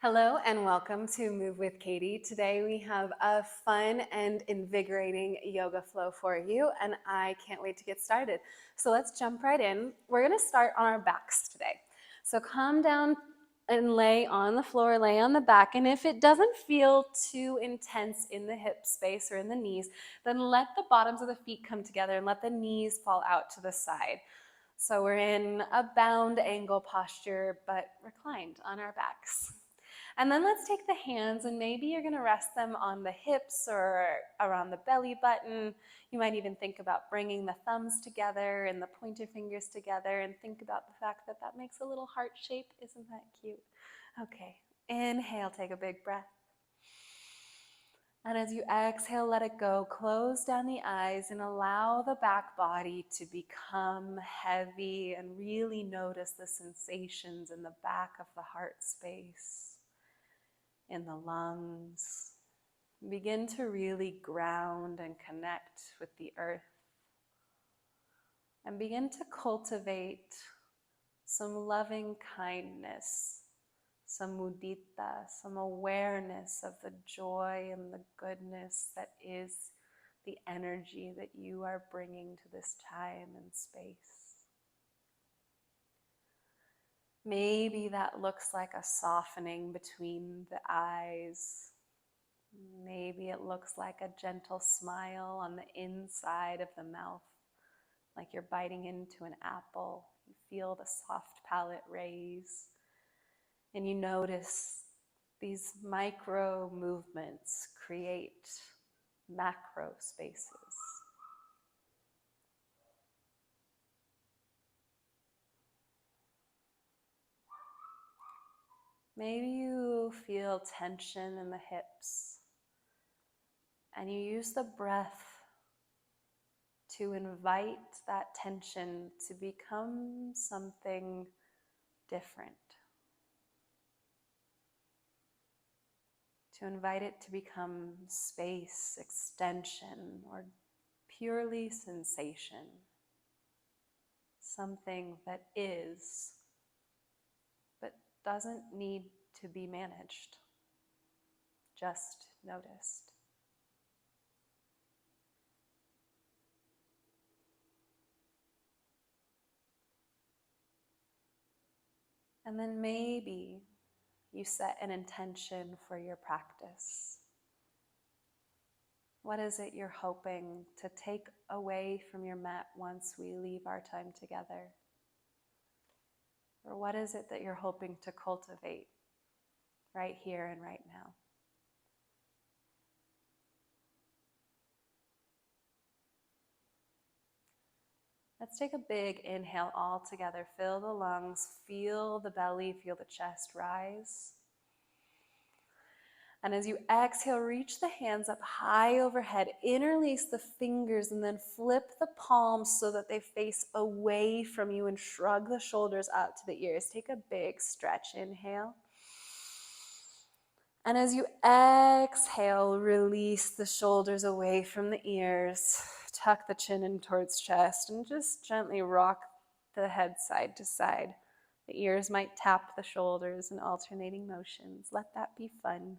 Hello and welcome to Move with Katie. Today we have a fun and invigorating yoga flow for you, and I can't wait to get started. So let's jump right in. We're going to start on our backs today. So come down and lay on the floor, lay on the back, and if it doesn't feel too intense in the hip space or in the knees, then let the bottoms of the feet come together and let the knees fall out to the side. So we're in a bound angle posture, but reclined on our backs. And then let's take the hands and maybe you're gonna rest them on the hips or around the belly button. You might even think about bringing the thumbs together and the pointer fingers together and think about the fact that that makes a little heart shape. Isn't that cute? Okay, inhale, take a big breath. And as you exhale, let it go. Close down the eyes and allow the back body to become heavy and really notice the sensations in the back of the heart space, in the lungs. Begin to really ground and connect with the earth. And begin to cultivate some loving kindness, some mudita, some awareness of the joy and the goodness that is the energy that you are bringing to this time and space. Maybe that looks like a softening between the eyes. Maybe it looks like a gentle smile on the inside of the mouth, like you're biting into an apple. You feel the soft palate raise, and you notice these micro movements create macro spaces. Maybe you feel tension in the hips, and you use the breath to invite that tension to become something different. To invite it to become space, extension, or purely sensation. Something that is, but doesn't need to be managed, just noticed. And then maybe you set an intention for your practice. What is it you're hoping to take away from your mat once we leave our time together? Or what is it that you're hoping to cultivate right here and right now? Let's take a big inhale all together. Fill the lungs, feel the belly, feel the chest rise. And as you exhale, reach the hands up high overhead, interlace the fingers, and then flip the palms so that they face away from you and shrug the shoulders out to the ears. Take a big stretch, inhale. And as you exhale, release the shoulders away from the ears. Tuck the chin in towards chest and just gently rock the head side to side. The ears might tap the shoulders in alternating motions. Let that be fun.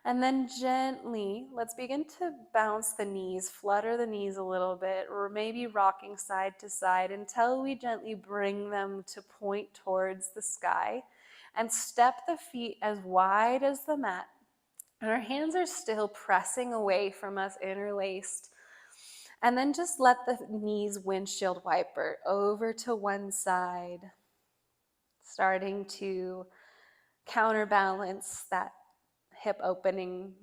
And then gently, let's begin to bounce the knees, flutter the knees a little bit, or maybe rocking side to side until we gently bring them to point towards the sky. And step the feet as wide as the mat. And our hands are still pressing away from us, interlaced. And then just let the knees windshield wiper over to one side, starting to counterbalance that hip opening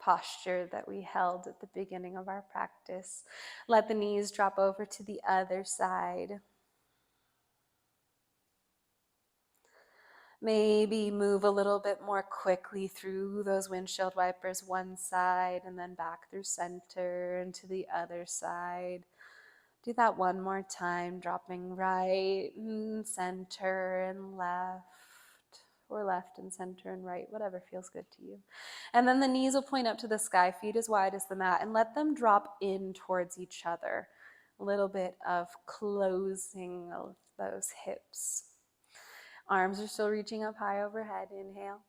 posture that we held at the beginning of our practice. Let the knees drop over to the other side. Maybe move a little bit more quickly through those windshield wipers, one side and then back through center and to the other side. Do that one more time, dropping right and center and left, or left and center and right, whatever feels good to you. And then the knees will point up to the sky, feet as wide as the mat, and let them drop in towards each other. A little bit of closing of those hips. Arms are still reaching up high overhead. Inhale.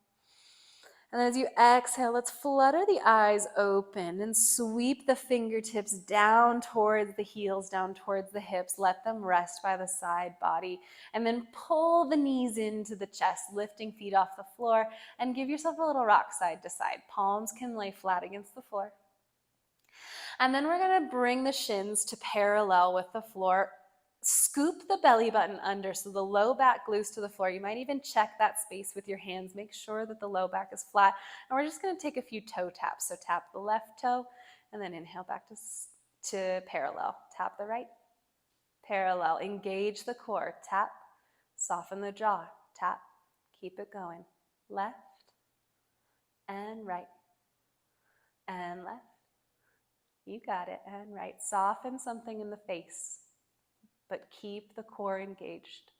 And then as you exhale, let's flutter the eyes open and sweep the fingertips down towards the heels, down towards the hips. Let them rest by the side body. And then pull the knees into the chest, lifting feet off the floor. And give yourself a little rock side to side. Palms can lay flat against the floor. And then we're going to bring the shins to parallel with the floor. Scoop the belly button under so the low back glues to the floor. You might even check that space with your hands. Make sure that the low back is flat. And we're just going to take a few toe taps. So tap the left toe and then inhale back to parallel. Tap the right, parallel. Engage the core. Tap, soften the jaw. Tap, keep it going. Left and right and left. You got it. And right. Soften something in the face, but keep the core engaged.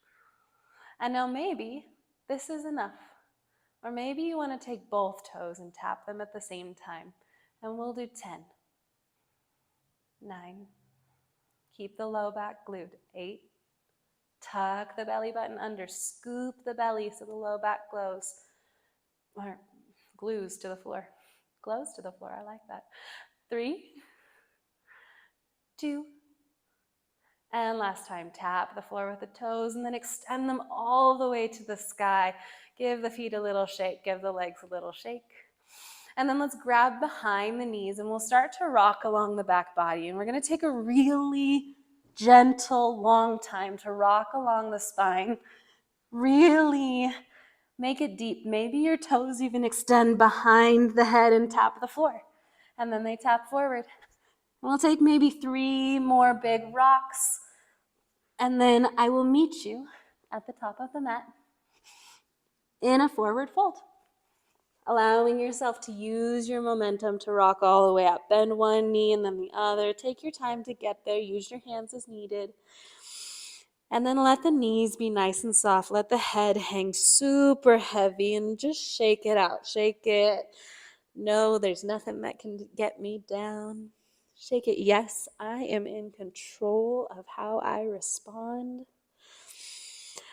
And now maybe this is enough. Or maybe you want to take both toes and tap them at the same time. And we'll do 10, 9, keep the low back glued, 8, tuck the belly button under, scoop the belly so the low back glows, or glues to the floor. Glows to the floor, I like that. 3, 2, and last time, tap the floor with the toes and then extend them all the way to the sky. Give the feet a little shake, give the legs a little shake. And then let's grab behind the knees and we'll start to rock along the back body. And we're going to take a really gentle, long time to rock along the spine. Really make it deep. Maybe your toes even extend behind the head and tap the floor. And then they tap forward. We'll take maybe 3 more big rocks. And then I will meet you at the top of the mat in a forward fold. Allowing yourself to use your momentum to rock all the way up. Bend one knee and then the other. Take your time to get there. Use your hands as needed. And then let the knees be nice and soft. Let the head hang super heavy and just shake it out. Shake it. No, there's nothing that can get me down. Shake it. Yes, I am in control of how I respond.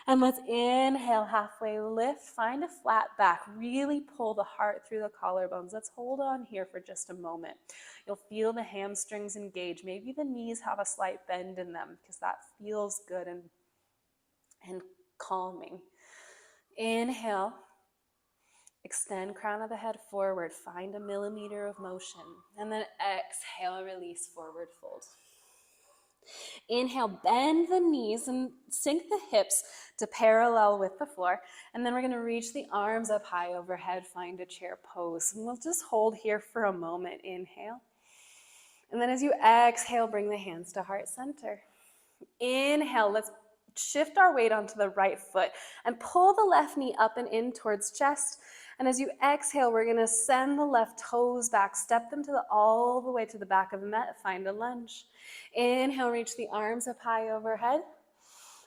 And let's inhale, halfway lift, find a flat back, really pull the heart through the collarbones. Let's hold on here for just a moment. You'll feel the hamstrings engage. Maybe the knees have a slight bend in them because that feels good and calming. Inhale, extend crown of the head forward, find a millimeter of motion, and then exhale, release, forward fold. Inhale, bend the knees and sink the hips to parallel with the floor. And then we're going to reach the arms up high overhead, find a chair pose. And we'll just hold here for a moment. Inhale. And then as you exhale, bring the hands to heart center. Inhale, let's shift our weight onto the right foot and pull the left knee up and in towards chest. And as you exhale, we're going to send the left toes back, step them all the way to the back of the mat, find a lunge. Inhale, reach the arms up high overhead.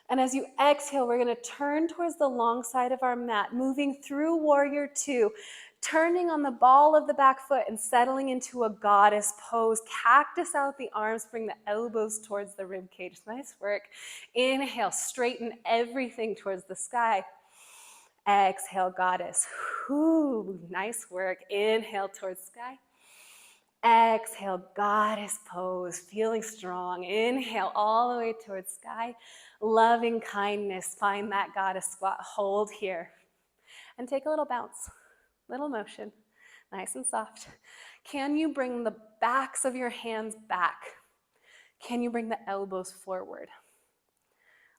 And as you exhale, we're going to turn towards the long side of our mat, moving through warrior 2, turning on the ball of the back foot and settling into a goddess pose. Cactus out the arms, bring the elbows towards the rib cage. Nice work. Inhale, straighten everything towards the sky. Exhale, goddess. Whew, nice work. Inhale towards sky. Exhale, goddess pose, feeling strong. Inhale all the way towards sky. Loving kindness, find that goddess squat. Hold here. And take a little bounce, little motion, nice and soft. Can you bring the backs of your hands back? Can you bring the elbows forward?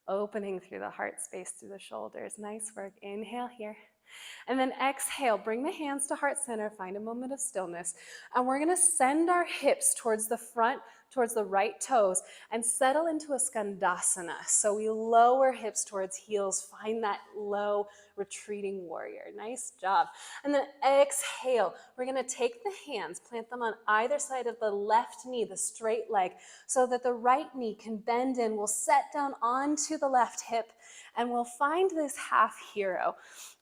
Opening through the heart space, through the shoulders. Nice work. Inhale here. And then exhale, bring the hands to heart center, find a moment of stillness. And we're going to send our hips towards the front, towards the right toes, and settle into a skandasana. So we lower hips towards heels, find that low retreating warrior. Nice job. And then exhale, we're going to take the hands, plant them on either side of the left knee, the straight leg, so that the right knee can bend in. We'll set down onto the left hip, and we'll find this half hero.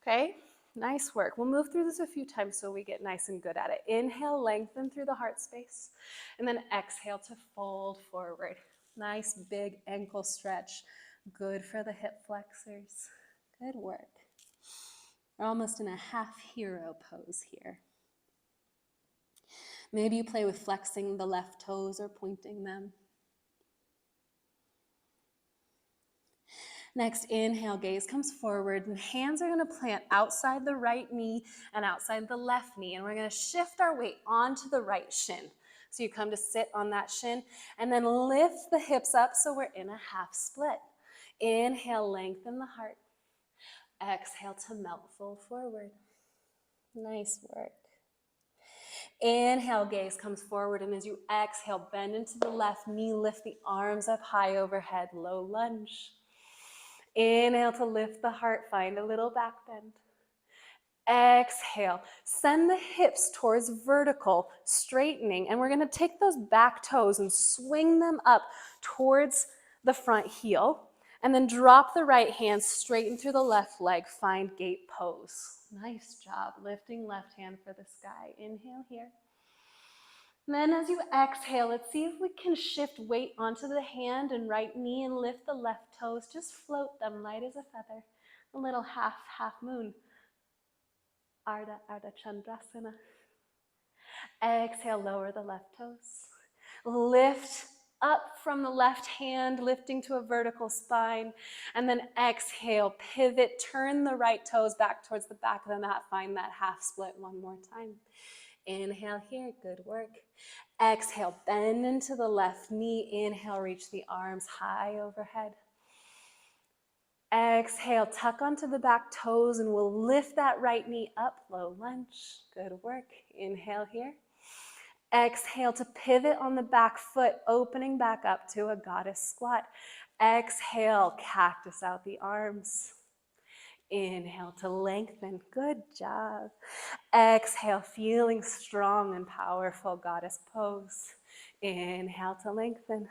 Okay, nice work. We'll move through this a few times so we get nice and good at it. Inhale, lengthen through the heart space. And then exhale to fold forward. Nice big ankle stretch. Good for the hip flexors. Good work. We're almost in a half hero pose here. Maybe you play with flexing the left toes or pointing them. Next, inhale, gaze comes forward, and hands are gonna plant outside the right knee and outside the left knee, and we're gonna shift our weight onto the right shin. So you come to sit on that shin, and then lift the hips up so we're in a half split. Inhale, lengthen the heart. Exhale to melt, fold forward. Nice work. Inhale, gaze comes forward, and as you exhale, bend into the left knee, lift the arms up high overhead, low lunge. Inhale to lift the heart, find a little back bend. Exhale, send the hips towards vertical, straightening, and we're gonna take those back toes and swing them up towards the front heel, and then drop the right hand, straighten through the left leg, find gate pose. Nice job, lifting left hand for the sky. Inhale here. And then as you exhale, let's see if we can shift weight onto the hand and right knee and lift the left toes. Just float them light as a feather. A little half moon. Ardha Chandrasana. Exhale, lower the left toes. Lift up from the left hand, lifting to a vertical spine. And then exhale, pivot, turn the right toes back towards the back of the mat. Find that half split one more time. Inhale here, good work. Exhale, bend into the left knee. Inhale, reach the arms high overhead. Exhale, tuck onto the back toes, and we'll lift that right knee up, low lunge. Good work. Inhale here. Exhale to pivot on the back foot, opening back up to a goddess squat. Exhale, cactus out the arms. Inhale to lengthen. Good job. Exhale, feeling strong and powerful, goddess pose. Inhale to lengthen.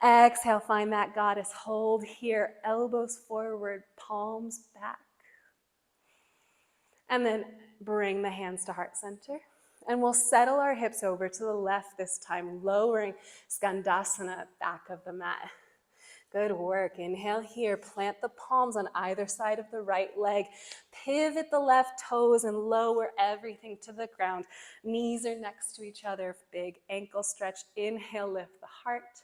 Exhale, find that goddess hold here. Elbows forward, palms back. And then bring the hands to heart center. And we'll settle our hips over to the left this time, lowering Skandasana, back of the mat. Good work. Inhale here. Plant the palms on either side of the right leg. Pivot the left toes and lower everything to the ground. Knees are next to each other. Big ankle stretch. Inhale, lift the heart.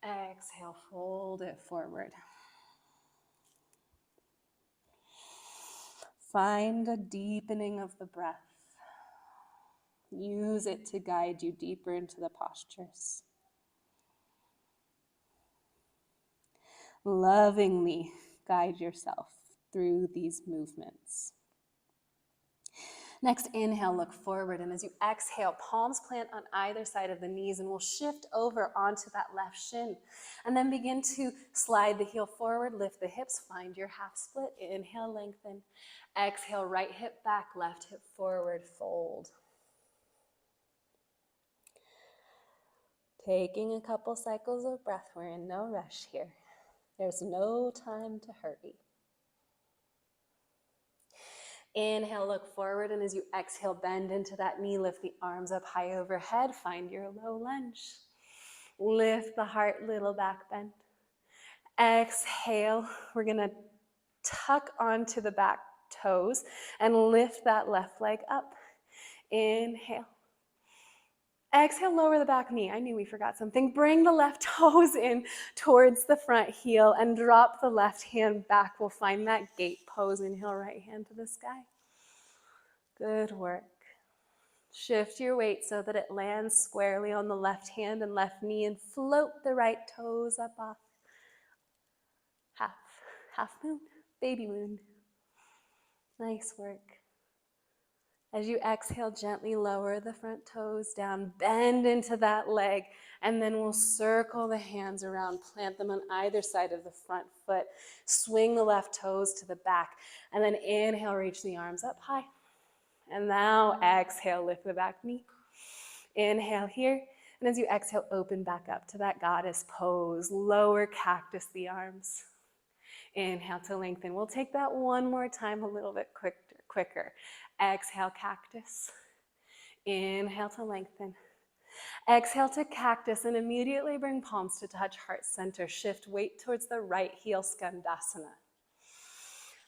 Exhale, fold it forward. Find a deepening of the breath. Use it to guide you deeper into the postures. Lovingly guide yourself through these movements. Next, inhale, look forward, and as you exhale, palms plant on either side of the knees, and we'll shift over onto that left shin. And then begin to slide the heel forward, lift the hips, find your half split. Inhale, lengthen. Exhale, right hip back, left hip forward, fold. Taking a couple cycles of breath, we're in no rush here. There's no time to hurry. Inhale, look forward, and as you exhale, bend into that knee, lift the arms up high overhead, find your low lunge. Lift the heart, little back bend. Exhale, we're gonna tuck onto the back toes and lift that left leg up. Inhale. Exhale, lower the back knee. I knew we forgot something. Bring the left toes in towards the front heel and drop the left hand back. We'll find that gate pose. Inhale, right hand to the sky. Good work. Shift your weight so that it lands squarely on the left hand and left knee and float the right toes up off. Half moon, baby moon. Nice work. As you exhale, gently lower the front toes down, bend into that leg, and then we'll circle the hands around, plant them on either side of the front foot, swing the left toes to the back, and then inhale, reach the arms up high. And now exhale, lift the back knee. Inhale here, and as you exhale, open back up to that goddess pose, lower cactus the arms. Inhale to lengthen. We'll take that one more time, a little bit quicker. Exhale, cactus. Inhale to lengthen. Exhale to cactus, and immediately bring palms to touch heart center. Shift weight towards the right heel, Skandasana.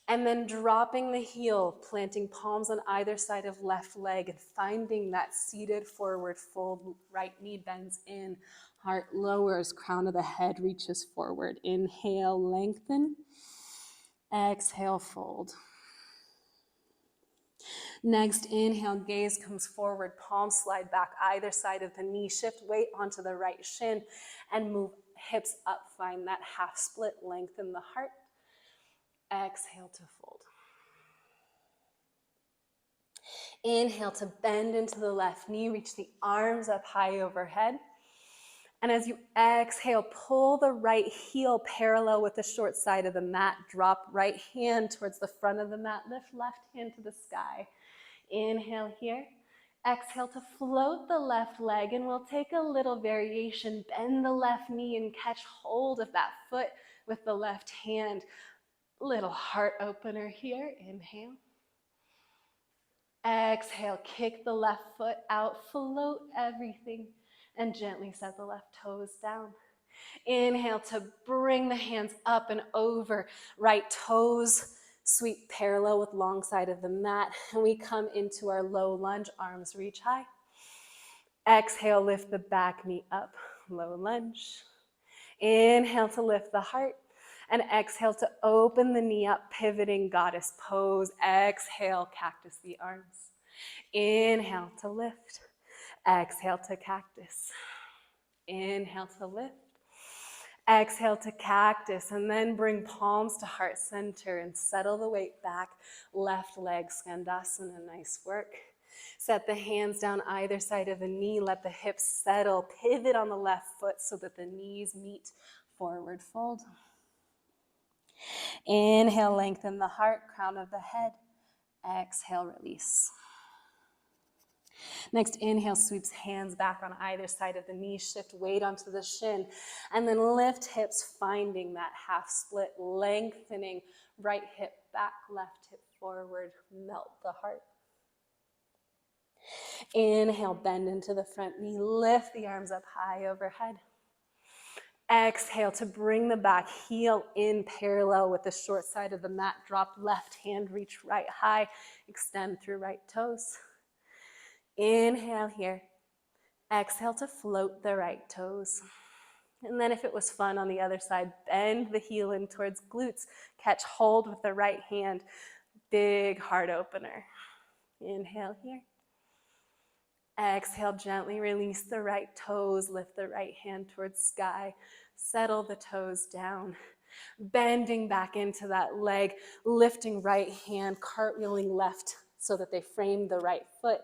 And then dropping the heel, planting palms on either side of left leg and finding that seated forward fold. Right knee bends in, heart lowers, crown of the head reaches forward. Inhale, lengthen. Exhale, fold. Next, inhale, gaze comes forward, palms slide back either side of the knee, shift weight onto the right shin, and move hips up. Find that half split, lengthen the heart. Exhale to fold. Inhale to bend into the left knee, reach the arms up high overhead. And as you exhale, pull the right heel parallel with the short side of the mat. Drop right hand towards the front of the mat. Lift left hand to the sky. Inhale here. Exhale to float the left leg, and we'll take a little variation. Bend the left knee and catch hold of that foot with the left hand. Little heart opener here. Inhale. Exhale, kick the left foot out, float everything, and gently set the left toes down. Inhale to bring the hands up and over, right toes sweep parallel with long side of the mat, and we come into our low lunge, arms reach high. Exhale, lift the back knee up, low lunge. Inhale to lift the heart, and exhale to open the knee up, pivoting goddess pose. Exhale, cactus the arms. Inhale to lift. Exhale to cactus. Inhale to lift. Exhale to cactus, and then bring palms to heart center and settle the weight back. Left leg, Skandasana, nice work. Set the hands down either side of the knee. Let the hips settle. Pivot on the left foot so that the knees meet. Forward fold. Inhale, lengthen the heart, crown of the head. Exhale, release. Next, inhale, sweeps hands back on either side of the knee, shift weight onto the shin, and then lift hips, finding that half split, lengthening right hip back, left hip forward, melt the heart. Inhale, bend into the front knee, lift the arms up high overhead. Exhale to bring the back heel in parallel with the short side of the mat. Drop left hand, reach right high, extend through right toes. Inhale here. Exhale to float the right toes. And then if it was fun on the other side, bend the heel in towards glutes. Catch hold with the right hand. Big heart opener. Inhale here. Exhale, gently release the right toes. Lift the right hand towards sky. Settle the toes down. Bending back into that leg. Lifting right hand, cartwheeling left so that they frame the right foot.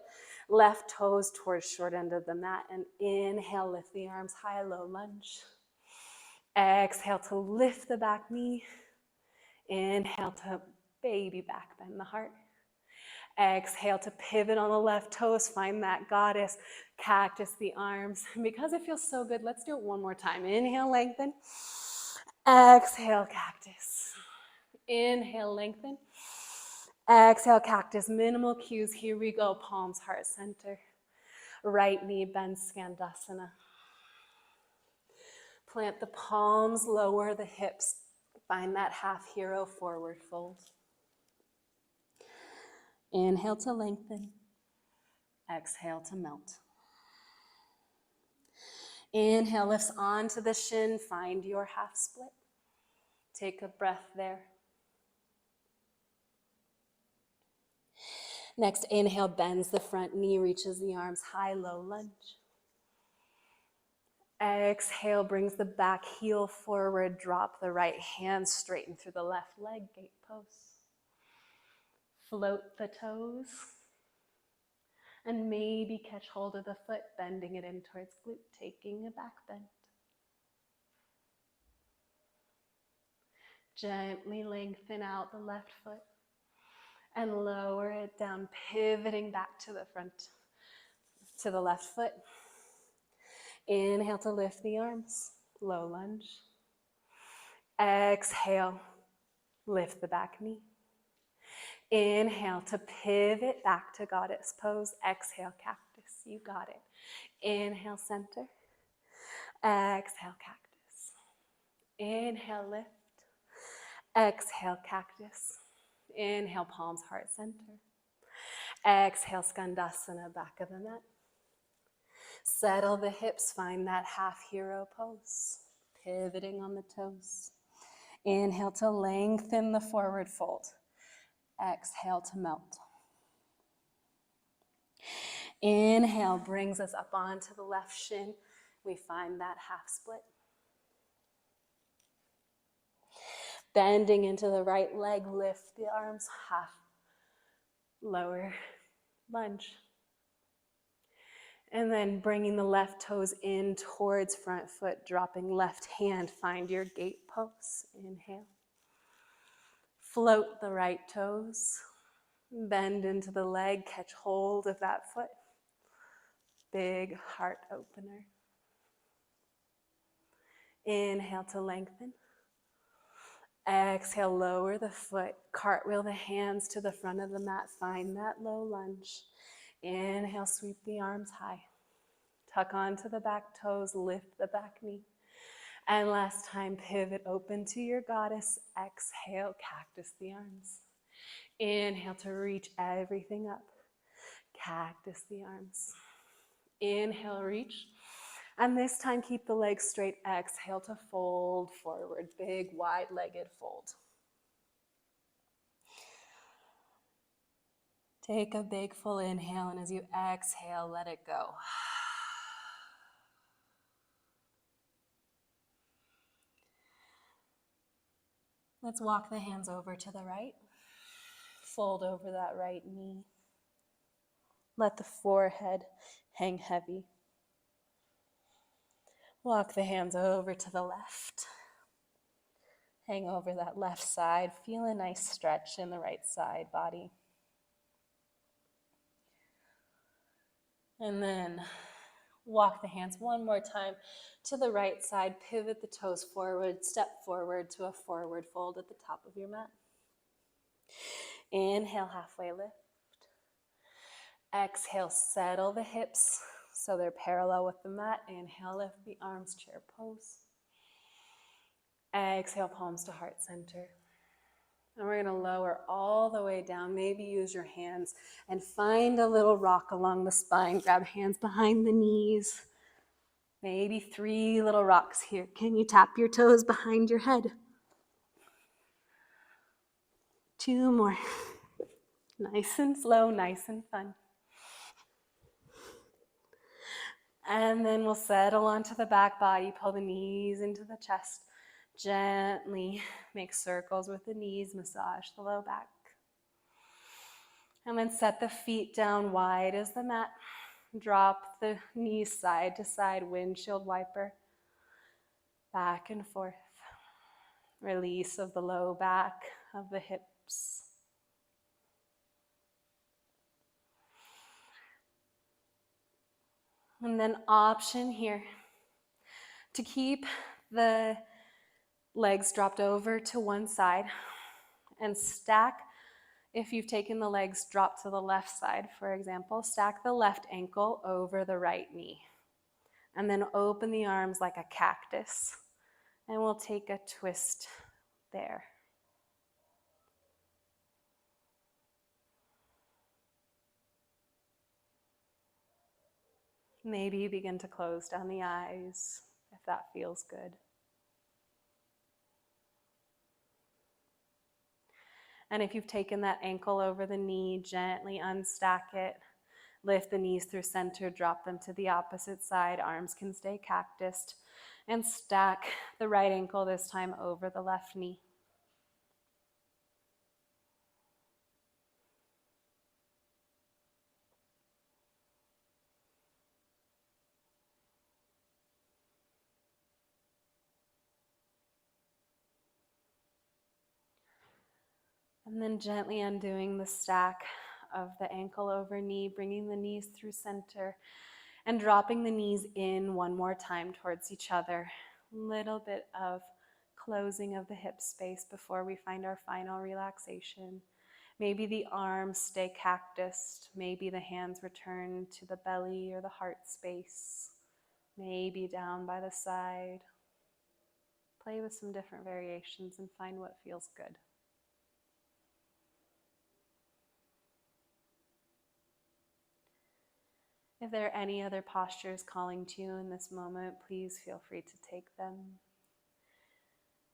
Left toes towards short end of the mat, and inhale, lift the arms high, low lunge. Exhale to lift the back knee. Inhale to baby back bend the heart. Exhale to pivot on the left toes, find that goddess, cactus the arms. And because it feels so good, let's do it one more time. Inhale, lengthen. Exhale, cactus. Inhale, lengthen. Exhale, cactus. Minimal cues. Here we go. Palms, heart center. Right knee bends, Skandasana. Plant the palms, lower the hips. Find that half hero forward fold. Inhale to lengthen. Exhale to melt. Inhale lifts onto the shin. Find your half split. Take a breath there. Next, inhale, bends the front knee, reaches the arms high, low lunge. Exhale, brings the back heel forward, drop the right hand, straighten through the left leg, gate pose. Float the toes, and maybe catch hold of the foot, bending it in towards glute, taking a back bend. Gently lengthen out the left foot and lower it down, pivoting back to the front, to the left foot. Inhale to lift the arms, low lunge. Exhale, lift the back knee. Inhale to pivot back to goddess pose. Exhale, cactus, you got it. Inhale, center. Exhale, cactus. Inhale, lift. Exhale, cactus. Inhale, palms, heart center. Exhale, Skandasana, back of the mat. Settle the hips, find that half hero pose, pivoting on the toes. Inhale to lengthen the forward fold. Exhale to melt. Inhale brings us up onto the left shin. We find that half split. Bending into the right leg, lift the arms, half lower lunge. And then bringing the left toes in towards front foot, dropping left hand, find your gate pose. Inhale. Float the right toes, bend into the leg, catch hold of that foot. Big heart opener. Inhale to lengthen. Exhale, lower the foot, cartwheel the hands to the front of the mat, find that low lunge. Inhale, sweep the arms high. Tuck onto the back toes, lift the back knee. And last time, pivot open to your goddess. Exhale, cactus the arms. Inhale to reach everything up. Cactus the arms. Inhale, reach. And this time, keep the legs straight. Exhale to fold forward. Big, wide-legged fold. Take a big, full inhale, and as you exhale, let it go. Let's walk the hands over to the right. Fold over that right knee. Let the forehead hang heavy. Walk the hands over to the left. Hang over that left side. Feel a nice stretch in the right side body. And then walk the hands one more time to the right side. Pivot the toes forward. Step forward to a forward fold at the top of your mat. Inhale, halfway lift. Exhale, settle the hips so they're parallel with the mat. Inhale, lift the arms, chair pose. Exhale, palms to heart center. And we're going to lower all the way down. Maybe use your hands and find a little rock along the spine. Grab hands behind the knees. Maybe 3 little rocks here. Can you tap your toes behind your head? 2 more. Nice and slow, nice and fun. And then we'll settle onto the back body. Pull the knees into the chest. Gently make circles with the knees. Massage the low back. And then set the feet down wide as the mat. Drop the knees side to side, windshield wiper. Back and forth. Release of the low back of the hips. And then option here to keep the legs dropped over to one side and stack. If you've taken the legs dropped to the left side, for example, stack the left ankle over the right knee. And then open the arms like a cactus. And we'll take a twist there. Maybe you begin to close down the eyes if that feels good. And if you've taken that ankle over the knee, gently unstack it. Lift the knees through center, drop them to the opposite side. Arms can stay cactused. And stack the right ankle this time over the left knee. And then gently undoing the stack of the ankle over knee, bringing the knees through center and dropping the knees in one more time towards each other. Little bit of closing of the hip space before we find our final relaxation. Maybe the arms stay cactused. Maybe the hands return to the belly or the heart space. Maybe down by the side. Play with some different variations and find what feels good. If there are any other postures calling to you in this moment, please feel free to take them.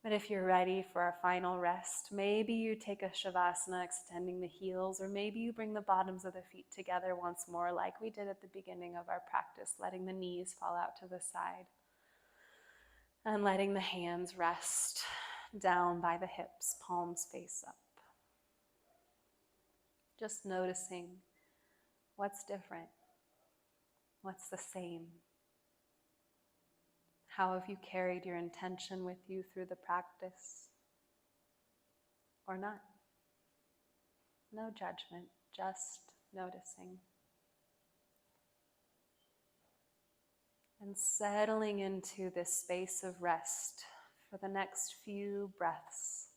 But if you're ready for our final rest, maybe you take a Shavasana, extending the heels, or maybe you bring the bottoms of the feet together once more like we did at the beginning of our practice, letting the knees fall out to the side and letting the hands rest down by the hips, palms face up. Just noticing what's different, what's the same. How have you carried your intention with you through the practice? Or not? No judgment, just noticing. And settling into this space of rest for the next few breaths,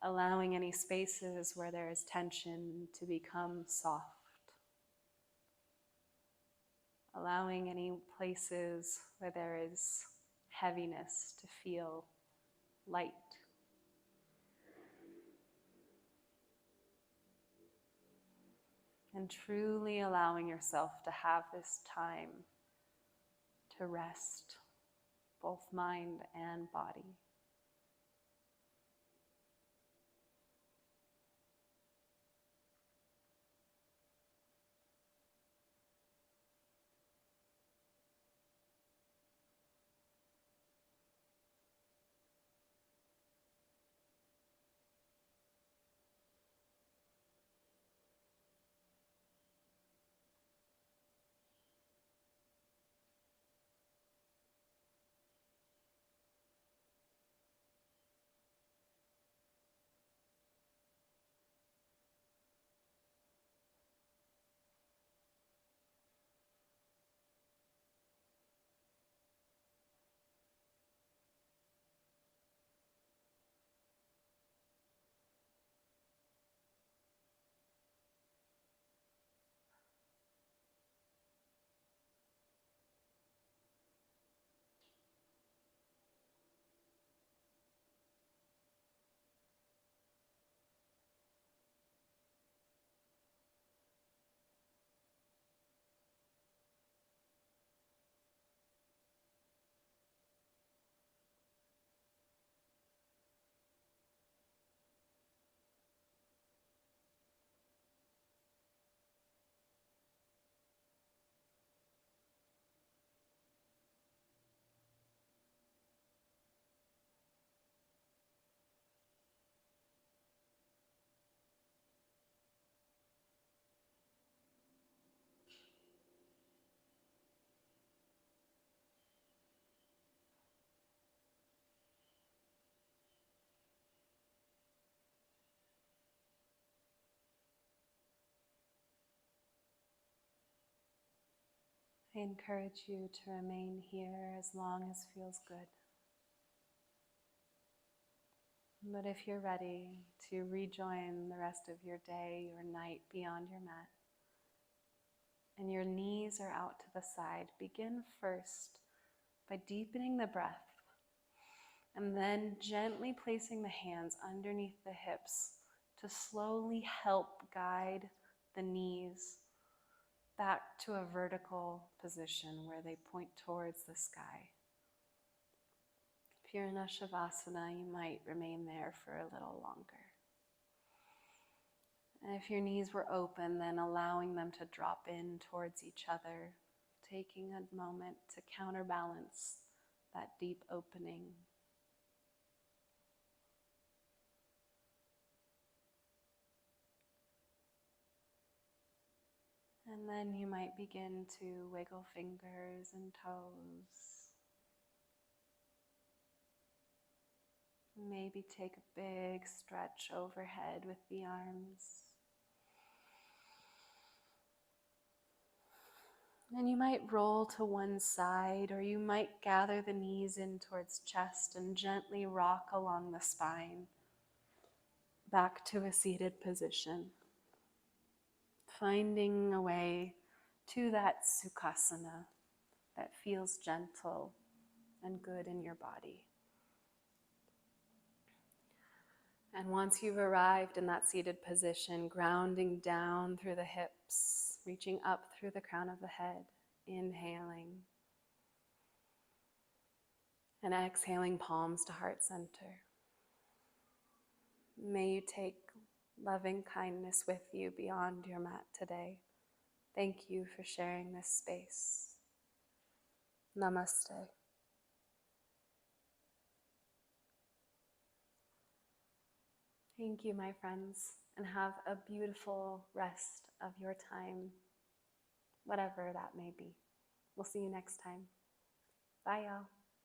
allowing any spaces where there is tension to become soft, allowing any places where there is heaviness to feel light. And truly allowing yourself to have this time to rest, both mind and body. I encourage you to remain here as long as feels good. But if you're ready to rejoin the rest of your day or night beyond your mat, and your knees are out to the side, begin first by deepening the breath and then gently placing the hands underneath the hips to slowly help guide the knees back to a vertical position where they point towards the sky. If you're in a Shavasana, you might remain there for a little longer. And if your knees were open, then allowing them to drop in towards each other, taking a moment to counterbalance that deep opening. And then you might begin to wiggle fingers and toes. Maybe take a big stretch overhead with the arms. And you might roll to one side, or you might gather the knees in towards chest and gently rock along the spine back to a seated position, finding a way to that Sukhasana that feels gentle and good in your body. And once you've arrived in that seated position, grounding down through the hips, reaching up through the crown of the head, inhaling, and exhaling, palms to heart center. May you take loving kindness with you beyond your mat today. Thank you for sharing this space. Namaste. Thank you, my friends, and have a beautiful rest of your time, whatever that may be. We'll see you next time. Bye, y'all.